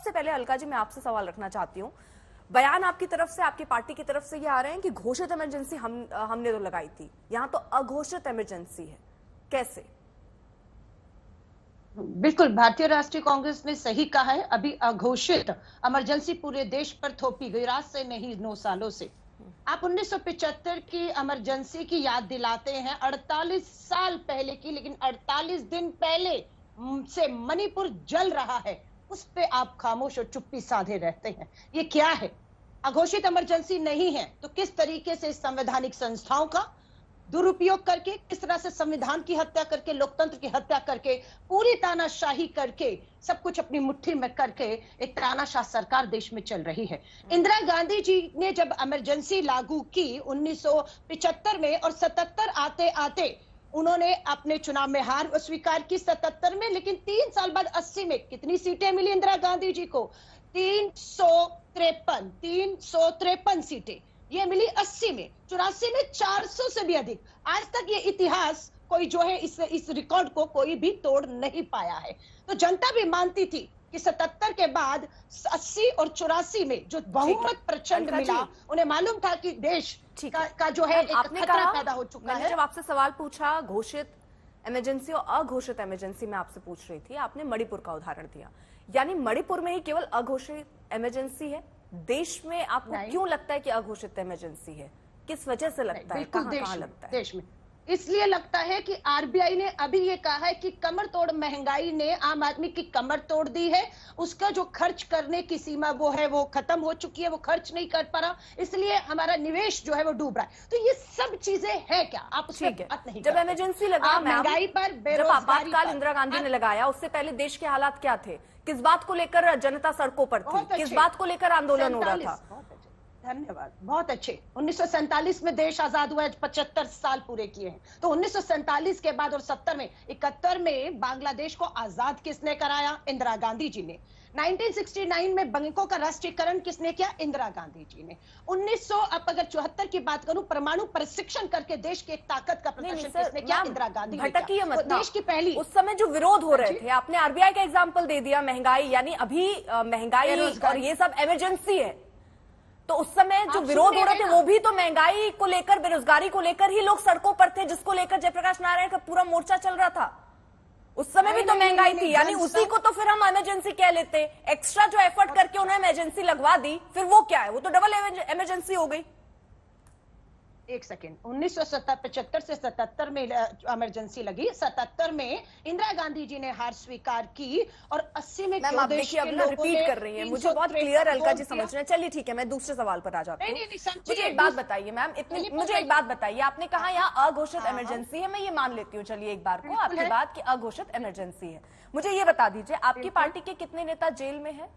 सबसे पहले अलका जी मैं आपसे सवाल रखना चाहती हूँ, बयान आपकी तरफ से, आपकी पार्टी की तरफ से ये आ रहे हैं कि घोषित इमरजेंसी हमने तो लगाई थी, यहां तो अघोषित इमरजेंसी है, कैसे? बिल्कुल, भारतीय राष्ट्रीय कांग्रेस ने सही कहा है। अभी अघोषित इमरजेंसी पूरे देश पर थोपी गई, रात से नहीं 9 सालों से। आप 1975 की इमरजेंसी की याद दिलाते हैं, 48 साल पहले की, लेकिन 48 दिन पहले से मणिपुर जल रहा है, उस पे आप खामोश और चुप्पी साधे रहते हैं। ये क्या है? अघोषित इमरजेंसी नहीं है तो किस तरीके से संवैधानिक संस्थाओं का दुरुपयोग करके, किस तरह से संविधान की हत्या करके, लोकतंत्र की हत्या करके, पूरी तानाशाही करके, सब कुछ अपनी मुट्ठी में करके एक तानाशाह सरकार देश में चल रही है। इंदिरा गांधी जी ने जब इमरजेंसी लागू की 1975 में, और 77 आते आते उन्होंने अपने चुनाव में हार स्वीकार की 77 में, लेकिन 3 साल बाद 80 में कितनी सीटें मिली इंदिरा गांधी जी को? 353 सीटें ये मिली 80 में। 84 में 400 से भी अधिक। आज तक ये इतिहास कोई जो है इस रिकॉर्ड को कोई भी तोड़ नहीं पाया है। तो जनता भी मानती थी कि 77 के बाद 80 और 84 में जो बहुमत प्रचंड मिला, उन्हें मालूम था कि देश का जो है एक खतरा पैदा हो चुका है। मैंने जब आपसे सवाल पूछा घोषित इमरजेंसी और अघोषित इमरजेंसी में आपसे पूछ रही थी, आपने मणिपुर का उदाहरण दिया, यानी मणिपुर में ही केवल अघोषित इमरजेंसी है? देश में आपको क्यों लगता है कि अघोषित इमरजेंसी है? किस वजह से लगता है? कहां लगता है? देश में इसलिए लगता है कि आरबीआई ने अभी ये कहा है कि कमर तोड़ महंगाई ने आम आदमी की कमर तोड़ दी है। उसका जो खर्च करने की सीमा वो है वो खत्म हो चुकी है, वो खर्च नहीं कर पा रहा, इसलिए हमारा निवेश जो है वो डूब रहा है। तो ये सब चीजें है क्या? आप उसमें बात नहीं जब इमरजेंसी लगा, महंगाई पर, जब आपातकाल इंदिरा गांधी ने लगाया, उससे पहले देश के हालात क्या थे? किस बात को लेकर जनता सड़कों पर थी? किस बात को लेकर आंदोलन हो रहा था? धन्यवाद, बहुत अच्छे। 1947 में देश आजाद हुआ है, 75 साल पूरे किए हैं। तो 1947 के बाद और 70 में, 71 में बांग्लादेश को आजाद किसने कराया? इंदिरा गांधी जी ने। 1969 में बैंकों का राष्ट्रीयकरण किसने किया? इंदिरा गांधी जी ने। 1900 अब अगर 74 की बात करूं, परमाणु प्रशिक्षण करके देश की एक ताकत का प्रदर्शन किसने किया? इंदिरा गांधी ने किया। तो देश की पहली, उस समय जो विरोध हो रहे थे, आपने आरबीआई का एग्जाम्पल दे दिया, महंगाई, यानी अभी महंगाई और ये सब इमरजेंसी है, तो उस समय जो विरोध हो रहे थे वो भी तो महंगाई को लेकर, बेरोजगारी को लेकर ही लोग सड़कों पर थे, जिसको लेकर जयप्रकाश नारायण का पूरा मोर्चा चल रहा था। उस समय भी तो महंगाई थी, यानी उसी को तो फिर हम इमरजेंसी कह लेते। एक्स्ट्रा जो एफर्ट करके उन्होंने इमरजेंसी लगवा दी, फिर वो क्या है? वो तो डबल इमरजेंसी हो गई। एक सेकेंड, 1975 से 77 में इमरजेंसी लगी। 77 में इंदिरा गांधी जी ने हार स्वीकार की और 80 में रिपीट कर रही है, मुझे बहुत क्लियर अलका जी समझ रहे हैं। चलिए ठीक है, मैं दूसरे सवाल पर आ जाती हूँ। मुझे एक बात बताइए मैम, मुझे एक बात बताइए, आपने कहा यहाँ अघोषित इमरजेंसी है, मैं ये मान लेती हूँ, चलिए एक बार को आपकी बात की अघोषित इमरजेंसी है। मुझे ये बता दीजिए, आपकी पार्टी के कितने नेता जेल में है?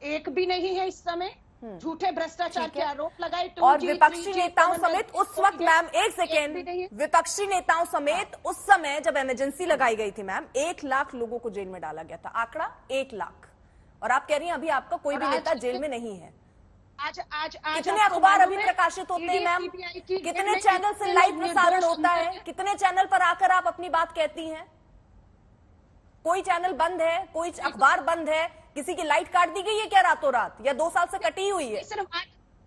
एक भी नहीं है इस समय। झूठे भ्रष्टाचार के आरोप लगाए, और विपक्षी नेताओं समेत उस वक्त, मैम एक सेकेंड, विपक्षी नेताओं समेत उस समय जब इमरजेंसी लगाई गई थी मैम, 1 लाख लोगों को जेल में डाला गया था, आंकड़ा 1 लाख, और आप कह रही हैं अभी आपका कोई भी नेता जेल में नहीं है। आज कितने अखबार अभी प्रकाशित होते हैं मैम? कितने चैनल से लाइव प्रसारण होता है? कितने चैनल पर आकर आप अपनी बात कहती हैं? कोई चैनल बंद है, कोई अखबार बंद है, किसी की लाइट काट दी गई है क्या रातों रात, या 2 साल से कटी हुई है? सिर्फ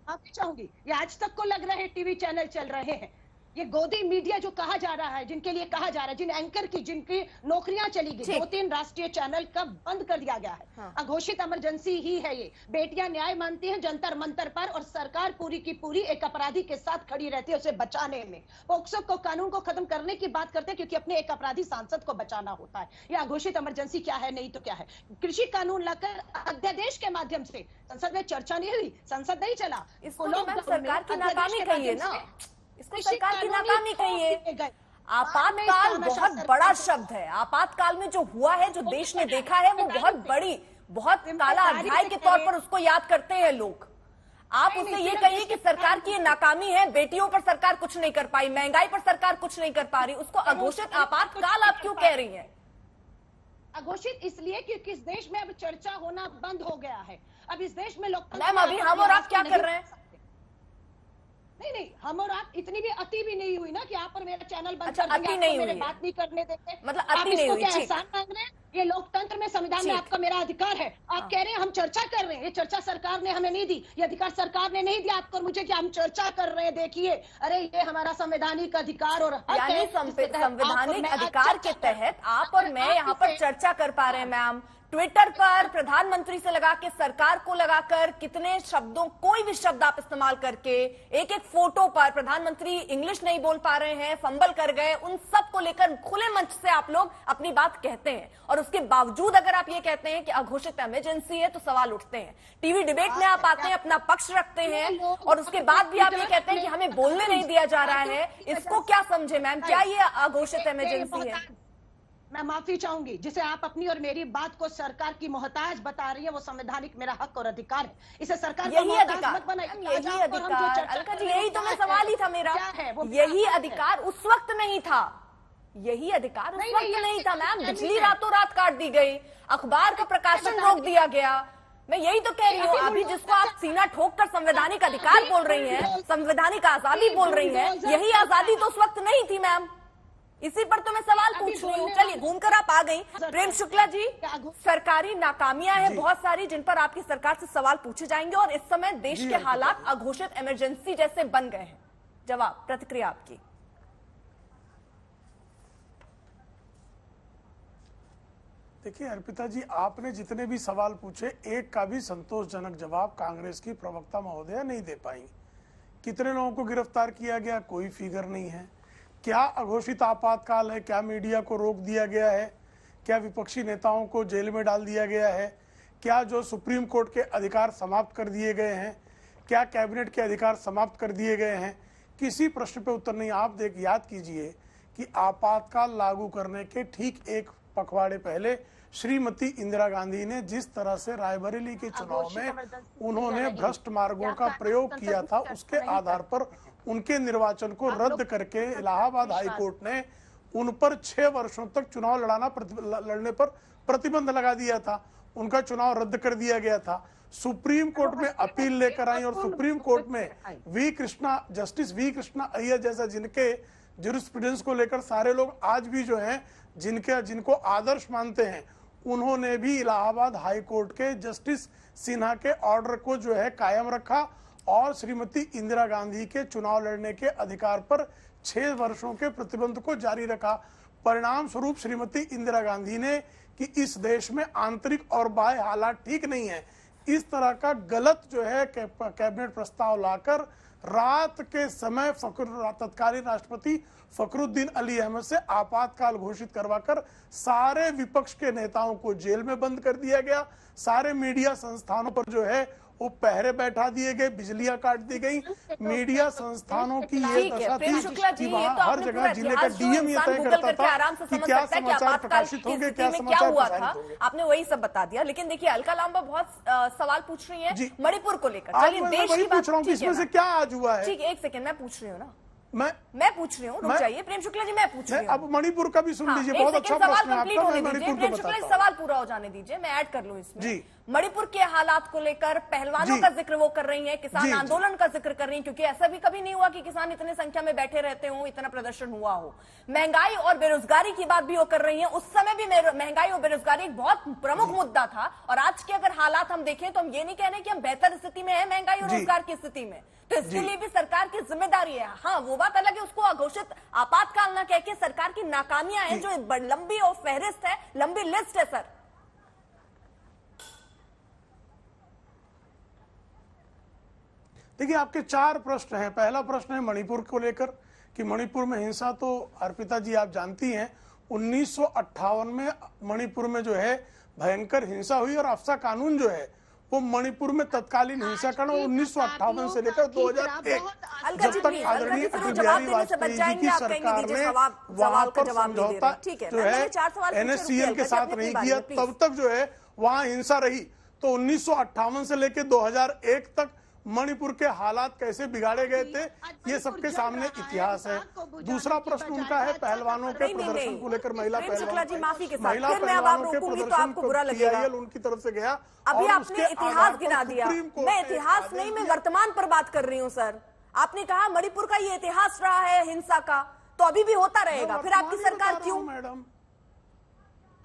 आप चाहूंगी, ये आज तक को लग रहे टीवी चैनल चल रहे हैं, ये गोदी मीडिया जो कहा जा रहा है, जिनके लिए कहा जा रहा है, जिन एंकर की जिनकी नौकरियां चली गई, 2-3 राष्ट्रीय चैनल का बंद कर दिया गया है। हाँ। अघोषित इमरजेंसी ही है ये। बेटियां न्याय मानती हैं जंतर मंतर पर, और सरकार पूरी की पूरी एक अपराधी के साथ खड़ी रहती है उसे बचाने में। पोक्सो को, कानून को खत्म करने की बात करते हैं क्योंकि अपने एक अपराधी सांसद को बचाना होता है। यह अघोषित इमरजेंसी क्या है? नहीं तो क्या है? कृषि कानून लाकर अध्यादेश के माध्यम से संसद में चर्चा नहीं हुई, संसद नहीं चला, इसको सरकार की नाकामी कहिए ना, इसको सरकार की नाकामी कहिए। आपातकाल बहुत बड़ा शब्द है। आपातकाल में जो हुआ है, जो देश ने देखा है, वो बहुत बड़ी, बहुत काला अध्याय के तौर पर उसको याद करते हैं लोग। आप उससे ये कहिए कि सरकार की ये नाकामी है, बेटियों पर सरकार कुछ नहीं कर पाई, महंगाई पर सरकार कुछ नहीं कर पा रही, उसको अघोषित आपातकाल आप क्यों कह रही हैं? अघोषित इसलिए क्योंकि इस देश में अब चर्चा होना बंद हो गया है। अब इस देश में लोग, मैम अभी हम और आप क्या कर रहे हैं? नहीं, हम और आप इतनी भी अति भी नहीं हुई ना कि आप पर मेरा चैनल बंद कर देंगे, अति नहीं हुई, बात नहीं करने देते, मतलब अति नहीं हुई। एहसान मांग रहे हैं ये लोकतंत्र में, संविधान में आपका मेरा अधिकार है। आप कह रहे हैं हम चर्चा कर रहे हैं, ये चर्चा सरकार ने हमें नहीं दी, ये अधिकार सरकार ने नहीं दिया आपको और मुझे कि हम चर्चा कर रहे हैं। देखिए, अरे ये हमारा संवैधानिक अधिकार और हक यानी है, संवैधानिक अधिकार के तहत आप और मैं यहाँ पर चर्चा कर पा रहे हैं। मैम, ट्विटर पर प्रधानमंत्री से लगा के सरकार को लगाकर कितने शब्दों, कोई भी शब्द आप इस्तेमाल करके, एक एक फोटो पर प्रधानमंत्री इंग्लिश नहीं बोल पा रहे हैं, फंबल कर गए, उन सब को लेकर खुले मंच से आप लोग अपनी बात कहते हैं और उसके बावजूद अगर आप ये कहते हैं कि अघोषित इमरजेंसी है तो सवाल उठते हैं। टीवी डिबेट में आप आते हैं, अपना पक्ष रखते हैं और उसके बाद भी आप ये कहते हैं कि हमें बोलने नहीं दिया जा रहा है। इसको क्या समझे मैम, क्या ये अघोषित इमरजेंसी है? मैं माफी चाहूंगी, जिसे आप अपनी और मेरी बात को सरकार की मोहताज बता रही है, वो संवैधानिक मेरा हक और अधिकार है। इसे सरकार यही अधिकार, यही अधिकार, अलका जी यही तो मैं सवाल ही था मेरा, यही अधिकार उस वक्त नहीं था, यही अधिकार उस वक्त नहीं था मैम। बिजली रातों रात काट दी गई, अखबार का प्रकाशन रोक दिया गया। मैं यही तो कह रही हूँ, अभी जिसको आप सीना ठोक कर संवैधानिक अधिकार बोल रही हैं, संवैधानिक आजादी बोल रही हैं, यही आजादी तो उस वक्त नहीं थी मैम। इसी पर तो मैं सवाल पूछ रही हूँ। चलिए, घूमकर आप आ गई। प्रेम शुक्ला जी, सरकारी नाकामियां हैं बहुत सारी जिन पर आपकी सरकार से सवाल पूछे जाएंगे और इस समय देश के हालात अघोषित इमरजेंसी जैसे बन गए हैं। जवाब, प्रतिक्रिया आपकी। देखिए अर्पिता जी, आपने जितने भी सवाल पूछे, एक का भी संतोषजनक जवाब कांग्रेस की प्रवक्ता महोदया नहीं दे पाई। कितने लोगों को गिरफ्तार किया गया, कोई फिगर नहीं है। क्या अघोषित आपातकाल है, क्या मीडिया को रोक दिया गया है, क्या विपक्षी नेताओं को जेल में डाल दिया गया है, क्या जो सुप्रीम कोर्ट के अधिकार समाप्त कर दिए गए हैं, क्या कैबिनेट के अधिकार समाप्त कर दिए गए हैं, किसी प्रश्न पे उत्तर नहीं। आप याद कीजिए कि आपातकाल लागू करने के ठीक एक पखवाड़े पहले श्रीमती इंदिरा गांधी ने जिस तरह से रायबरेली के चुनाव में उन्होंने भ्रष्ट मार्गों का प्रयोग किया था, उसके आधार पर उनके निर्वाचन को रद्द करके इलाहाबाद हाईकोर्ट ने उन पर 6 वर्षों तक चुनाव लड़ने पर प्रतिबंध लगा दिया था। उनका चुनाव रद्द कर दिया गया था। सुप्रीम कोर्ट में अपील लेकर आई और सुप्रीम कोर्ट में जस्टिस वी कृष्णा अय्यर जैसा जिनके ज्यूरिस्प्रूडेंस को लेकर सारे लोग आज भी जो हैं जिनको आदर्श मानते हैं, उन्होंने भी इलाहाबाद हाई कोर्ट के जस्टिस सिन्हा के ऑर्डर को जो है कायम रखा और श्रीमती इंदिरा गांधी के चुनाव लड़ने के अधिकार पर 6 वर्षों के प्रतिबंध को जारी रखा। परिणाम स्वरूप श्रीमती इंदिरा गांधी ने कि इस देश में आंतरिक और बाह्य हालात ठीक नहीं है, इस तरह का गलत जो है कैबिनेट प्रस्ताव लाकर रात के समय तत्कालीन राष्ट्रपति फखरुद्दीन अली अहमद से आपातकाल घोषित करवाकर सारे विपक्ष के नेताओं को जेल में बंद कर दिया गया। सारे मीडिया संस्थानों पर जो है वो पहरे बैठा दिए गए, बिजलियां काट दी गई। मीडिया संस्थानों की ये दशा थी कि वहाँ हर जगह जिले का डीएम ये तय करता था कि क्या समाचार प्रकाशित होंगे, क्या समाचार प्रसारित होंगे। आपने वही सब बता दिया। लेकिन देखिए, अलका लांबा बहुत सवाल पूछ रही है मणिपुर को लेकर। चलिए, देश की पूछ रहा हूँ इसमें से क्या आज हुआ है। ठीक है, एक सेकंड, मैं पूछ रही हूँ ना, मैं पूछ रही हूँ, रुक जाइए प्रेम शुक्ला जी, मैं पूछ रही हूँ। अब मणिपुर का भी सुन लीजिए, बहुत अच्छा प्रश्न है आपका, मैं मणिपुर प्रेम शुक्ला जी सवाल पूरा हो जाने दीजिए, मैं ऐड कर लूँ इसमें जी। मणिपुर के हालात को लेकर पहलवानों का जिक्र वो कर रही हैं, किसान आंदोलन का जिक्र कर रही हैं, क्योंकि ऐसा भी कभी नहीं हुआ कि किसान इतने संख्या में बैठे रहते हो, इतना प्रदर्शन हुआ हो। महंगाई और बेरोजगारी की बात भी वो कर रही हैं। उस समय भी महंगाई और बेरोजगारी एक बहुत प्रमुख मुद्दा था और आज के अगर हालात हम देखें तो हम ये नहीं कह रहे कि हम बेहतर स्थिति में है महंगाई और रोजगार की स्थिति में, तो इसके लिए भी सरकार की जिम्मेदारी है। हाँ, वो बात अलग है, उसको अघोषित आपातकाल ना कह के सरकार की नाकामियां हैं जो लंबी और फहरिस्त है, लंबी लिस्ट है सर। देखिए, आपके 4 प्रश्न हैं। पहला प्रश्न है मणिपुर को लेकर कि मणिपुर में हिंसा, तो अर्पिता जी आप जानती हैं 1958 में मणिपुर में जो है भयंकर हिंसा हुई और आफ्सा कानून जो है वो मणिपुर में तत्कालीन हिंसा का 1958 से लेकर 2001 जब तक आदरणीय अटल बिहारी वाजपेयी जी की सरकार ने वहां पर समझौता जो है NSCL के साथ नहीं किया, तब तक जो है वहां हिंसा रही। तो 1958 से लेकर 2001 तक मणिपुर के हालात कैसे बिगाड़े गए थे, ये सबके सामने इतिहास है। दूसरा प्रश्न उनका है पहलवानों के प्रदर्शन को लेकर, महिला पहलवानों के प्रदर्शन को PIL उनकी तरफ से गया। अभी आपने इतिहास गिना दिया, मैं इतिहास नहीं, मैं वर्तमान पर बात कर रही हूँ सर। आपने कहा मणिपुर का ये इतिहास रहा है हिंसा का, तो अभी भी होता रहेगा, फिर आपकी सरकार क्यों? मैडम,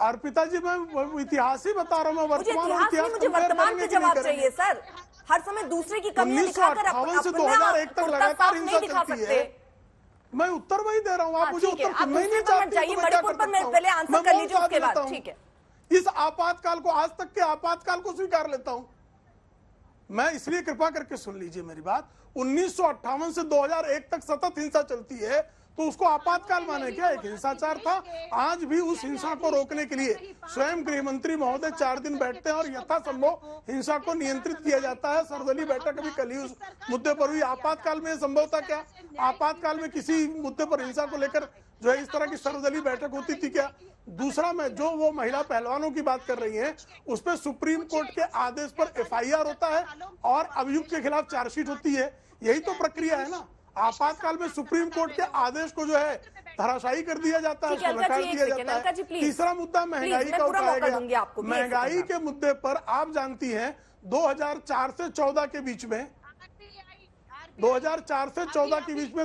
अर्पिता जी मैं इतिहास ही बता रहा हूँ, मैं मुझे वर्तमान और इतिहास नहीं, इतिहास मुझे compare वर्तमान करेंगे पे कि नहीं जवाब करेंगे? चाहिए सर। हर समय दूसरे की कमियां दिखाकर 1958 से अपना 2001 तक कुर्ता लगातार साफ हिंसा नहीं दिखा चलती सकते। है। मैं उत्तर वही दे रहा हूँ, आप मुझे ठीक है, उत्तर आप सुनना ही दूसरे नहीं पर मत चाहती, जाइए, तो मैं क्या मणिपुर कर पर सकता हूँ? पहले आंसर मैं कर मौन लीजिए, साध उसके बाद लेता हूँ। ठीक है। इस आपातकाल को, आज तक के आपातकाल को स्वीकार लेता हूं मैं, इसलिए कृपा करके सुन लीजिए मेरी बात। 1958 से 2001 तक सतत हिंसा चलती है, तो उसको आपातकाल माने क्या? एक हिंसाचार था। आज भी उस हिंसा को रोकने के लिए स्वयं गृह मंत्री महोदय 4 दिन बैठते हैं और यथासंभव हिंसा को नियंत्रित किया जाता है। सर्वदलीय बैठक अभी कल ही उस मुद्दे पर हुई। आपातकाल में संभव था क्या? आपातकाल में किसी मुद्दे पर हिंसा को लेकर जो है इस तरह की सर्वदलीय बैठक होती थी क्या? दूसरा, मैं जो वो महिला पहलवानों की बात कर रही हैं, उस पर सुप्रीम कोर्ट के आदेश पर FIR होता है और अभियुक्त के खिलाफ चार्जशीट होती है। यही तो प्रक्रिया है ना। आपातकाल में सुप्रीम कोर्ट के आदेश को जो है धराशायी कर दिया जाता है, उसको नकार दिया जाता है। तीसरा मुद्दा महंगाई का उठाया गया। महंगाई के मुद्दे पर आप जानती हैं 2004 से 14 के बीच में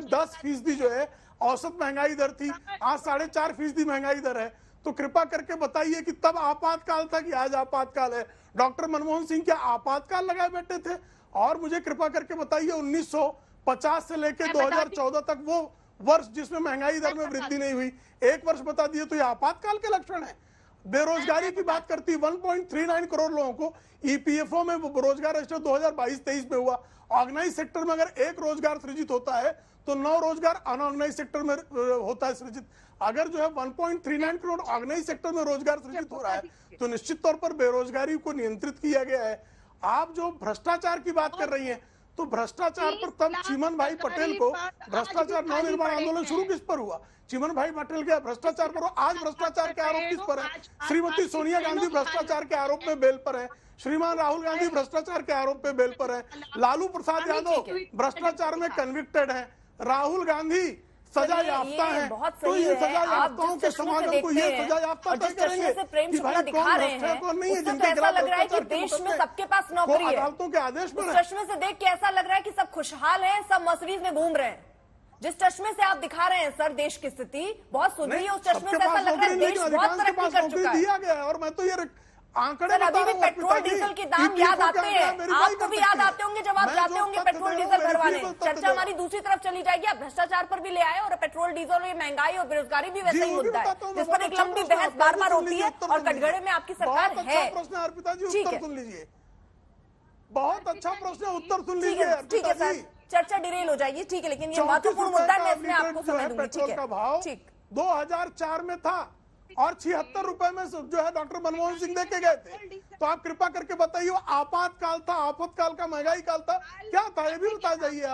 10% जो है औसत महंगाई दर थी। आज 4.5% महंगाई दर है। तो कृपा करके बताइए कि तब आपातकाल था कि आज आपातकाल है? डॉक्टर मनमोहन सिंह क्या आपातकाल लगाए बैठे थे? और मुझे कृपा करके बताइए 1950 से लेकर 2014 तक वो वर्ष जिसमें महंगाई दर में वृद्धि नहीं हुई, एक वर्ष बता दिए तो ये आपातकाल के लक्षण है। बेरोजगारी की बात करती, 1.39 करोड़ लोगों को EPFO में रोजगार रजिस्टर 2022-23 में हुआ। ऑर्गेनाइज सेक्टर में अगर एक रोजगार सृजित होता है तो 9 रोजगार अनऑर्गेनाइज सेक्टर में होता है सृजित। अगर जो है 1.39 करोड़ ऑर्गेनाइज सेक्टर में रोजगार सृजित हो रहा है तो निश्चित तौर पर बेरोजगारी को नियंत्रित किया गया है। आप जो भ्रष्टाचार की बात कर रही हैं, तो भ्रष्टाचार पर तब चिमन भाई पटेल को भ्रष्टाचार नवनिर्माण आंदोलन शुरू किस पर हुआ? चिमन भाई पटेल के भ्रष्टाचार पर। आज भ्रष्टाचार के आरोप किस पर है? श्रीमती सोनिया गांधी भ्रष्टाचार के आरोप में बेल पर है। श्रीमान राहुल गांधी भ्रष्टाचार के आरोप में बेल पर है। लालू प्रसाद यादव भ्रष्टाचार में कन्विक्टेड है। राहुल गांधी सजा याफ्ता है। तो ये सजा याफ्ताओं के समागम को ये सजा याफ्ता तय करेंगे कि भाई कौन भ्रष्ट है कौन नहीं है, जिनके ऐसा लग रहा है कि देश में सबके पास नौकरी है। अदालतों के आदेश पर है। चश्मे से देख के ऐसा लग रहा है कि सब खुशहाल हैं, सब मर्सिडीज में घूम रहे हैं। जिस चश्मे से आप दिखा रहे हैं सर देश की स्थिति बहुत सुधरी है, उस चश्मे से ऐसा लग रहा है देश बहुत तरक्की कर चुका है। दिया गया है। और मैं तो ये आंकड़े सर अभी भी पेट्रोल डीजल के दाम याद आते हैं, आपको भी याद आते होंगे जब आप जाते होंगे पेट्रोल डीजल भरवाने। चर्चा हमारी दूसरी तरफ चली जाएगी, आप भ्रष्टाचार पर भी ले आए और पेट्रोल डीजल और ये महंगाई और बेरोजगारी भी वैसे ही मुद्दा है जिस पर एक लंबी बहस बार बार होती है और कटघरे में आपकी सरकार है। प्रश्न अर्पिता जी, उत्तर सुन लीजिए। बहुत अच्छा प्रश्न, उत्तर सुन लीजिए। ठीक है सर, चर्चा डिरेल हो जाएगी, ठीक है, लेकिन ये महत्वपूर्ण मुद्दा है, मैं इसमें आपको समय दूंगी। ठीक है, का भाव 2004 में था और 76 रुपए में जो है डॉक्टर मनमोहन सिंह देके गए थे। तो आप कृपा करके बताइए वो आपातकाल था, आफतकाल का, महंगाई काल था, क्या था? ये भी बता जाइए आप।